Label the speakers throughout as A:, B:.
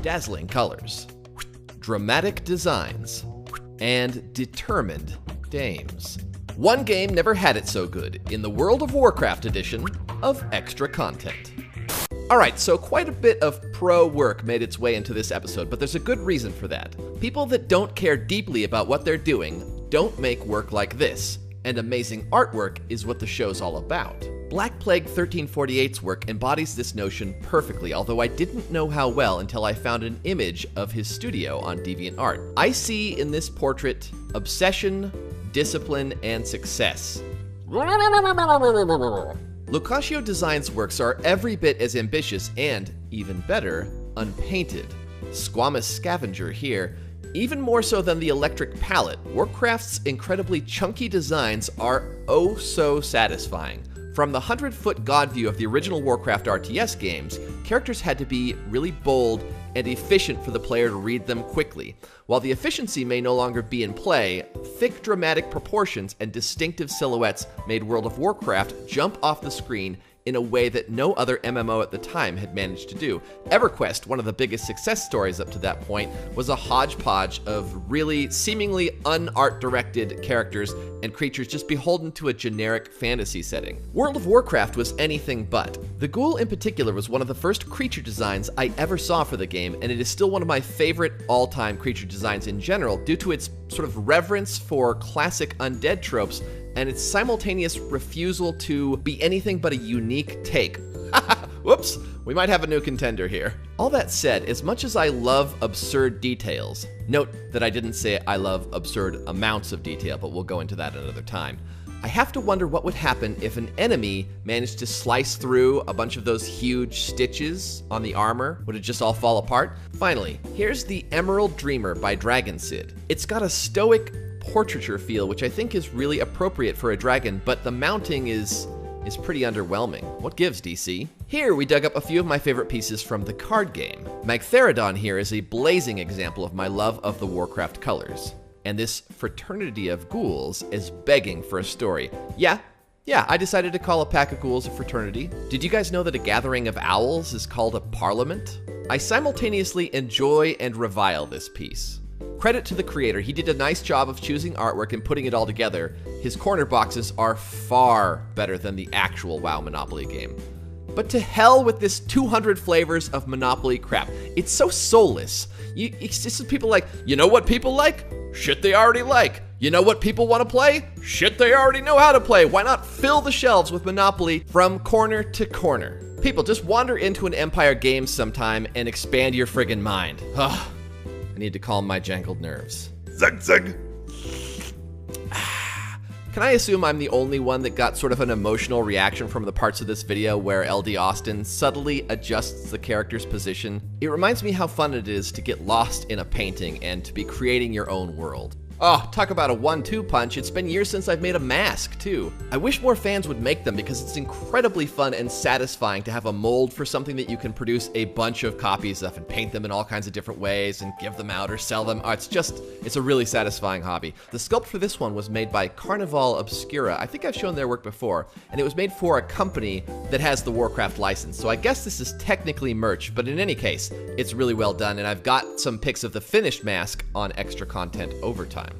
A: dazzling colors, dramatic designs, and determined dames. One game never had it so good in the World of Warcraft edition of Extra Content. Alright, so quite a bit of pro work made its way into this episode, but there's a good reason for that. People that don't care deeply about what they're doing don't make work like this, and amazing artwork is what the show's all about. Black Plague 1348's work embodies this notion perfectly, although I didn't know how well until I found an image of his studio on DeviantArt. I see in this portrait obsession, discipline, and success. Lucasio Design's works are every bit as ambitious and, even better, unpainted. Squamous Scavenger here, even more so than the Electric Palette, Warcraft's incredibly chunky designs are oh so satisfying. From the 100-foot god view of the original Warcraft RTS games, characters had to be really bold and efficient for the player to read them quickly. While the efficiency may no longer be in play, thick dramatic proportions and distinctive silhouettes made World of Warcraft jump off the screen in a way that no other MMO at the time had managed to do. EverQuest, one of the biggest success stories up to that point, was a hodgepodge of really seemingly unart-directed characters and creatures just beholden to a generic fantasy setting. World of Warcraft was anything but. The ghoul in particular was one of the first creature designs I ever saw for the game, and it is still one of my favorite all-time creature designs in general due to its sort of reverence for classic undead tropes and its simultaneous refusal to be anything but a unique take. Whoops, we might have a new contender here. All that said, as much as I love absurd details, note that I didn't say I love absurd amounts of detail, but we'll go into that another time. I have to wonder what would happen if an enemy managed to slice through a bunch of those huge stitches on the armor. Would it just all fall apart? Finally, here's the Emerald Dreamer by Dragon Sid. It's got a stoic portraiture feel, which I think is really appropriate for a dragon, but the mounting is pretty underwhelming. What gives, DC? Here we dug up a few of my favorite pieces from the card game. Magtheridon here is a blazing example of my love of the Warcraft colors. And this fraternity of ghouls is begging for a story. Yeah, I decided to call a pack of ghouls a fraternity. Did you guys know that a gathering of owls is called a parliament? I simultaneously enjoy and revile this piece. Credit to the creator, he did a nice job of choosing artwork and putting it all together. His corner boxes are far better than the actual WoW Monopoly game. But to hell with this 200 flavors of Monopoly crap. It's so soulless. It's just people like, you know what people like? Shit they already like. You know what people want to play? Shit they already know how to play. Why not fill the shelves with Monopoly from corner to corner? People, just wander into an Empire Games sometime and expand your friggin' mind. Ugh. I need to calm my jangled nerves.
B: Zug zug.
A: Can I assume I'm the only one that got sort of an emotional reaction from the parts of this video where LD Austin subtly adjusts the character's position? It reminds me how fun it is to get lost in a painting and to be creating your own world. Oh, talk about a 1-2 punch. It's been years since I've made a mask, too. I wish more fans would make them because it's incredibly fun and satisfying to have a mold for something that you can produce a bunch of copies of and paint them in all kinds of different ways and give them out or sell them. Oh, it's a really satisfying hobby. The sculpt for this one was made by Carnival Obscura. I think I've shown their work before, and it was made for a company that has the Warcraft license. So I guess this is technically merch, but in any case, it's really well done, and I've got some pics of the finished mask on Extra Content Overtime.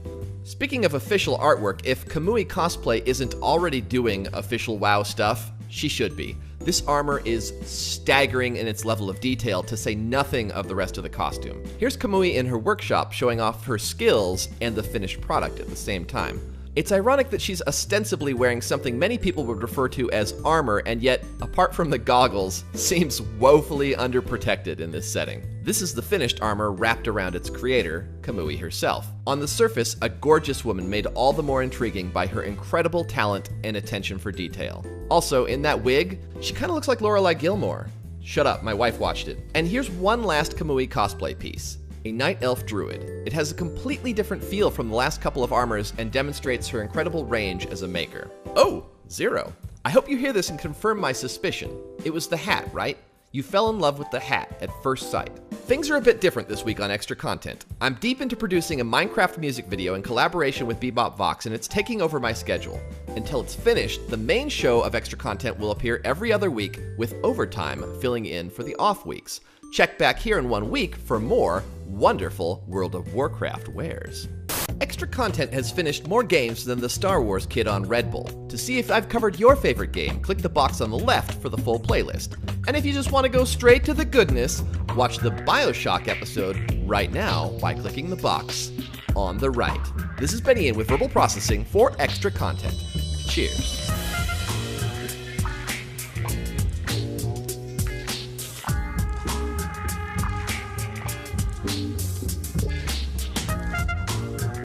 A: Speaking of official artwork, if Kamui Cosplay isn't already doing official WoW stuff, she should be. This armor is staggering in its level of detail, to say nothing of the rest of the costume. Here's Kamui in her workshop showing off her skills and the finished product at the same time. It's ironic that she's ostensibly wearing something many people would refer to as armor, and yet, apart from the goggles, seems woefully underprotected in this setting. This is the finished armor wrapped around its creator, Kamui herself. On the surface, a gorgeous woman made all the more intriguing by her incredible talent and attention for detail. Also, in that wig, she kind of looks like Lorelai Gilmore. Shut up, my wife watched it. And here's one last Kamui cosplay piece. A Night Elf Druid. It has a completely different feel from the last couple of armors and demonstrates her incredible range as a maker. Oh, 0. I hope you hear this and confirm my suspicion. It was the hat, right? You fell in love with the hat at first sight. Things are a bit different this week on Extra Content. I'm deep into producing a Minecraft music video in collaboration with BebopVox, and it's taking over my schedule. Until it's finished, the main show of Extra Content will appear every other week, with overtime filling in for the off weeks. Check back here in 1 week for more wonderful World of Warcraft wares. Extra Content has finished more games than the Star Wars kid on Red Bull. To see if I've covered your favorite game, click the box on the left for the full playlist. And if you just want to go straight to the goodness, watch the BioShock episode right now by clicking the box on the right. This has been Ian with Verbal Processing for Extra Content. Cheers.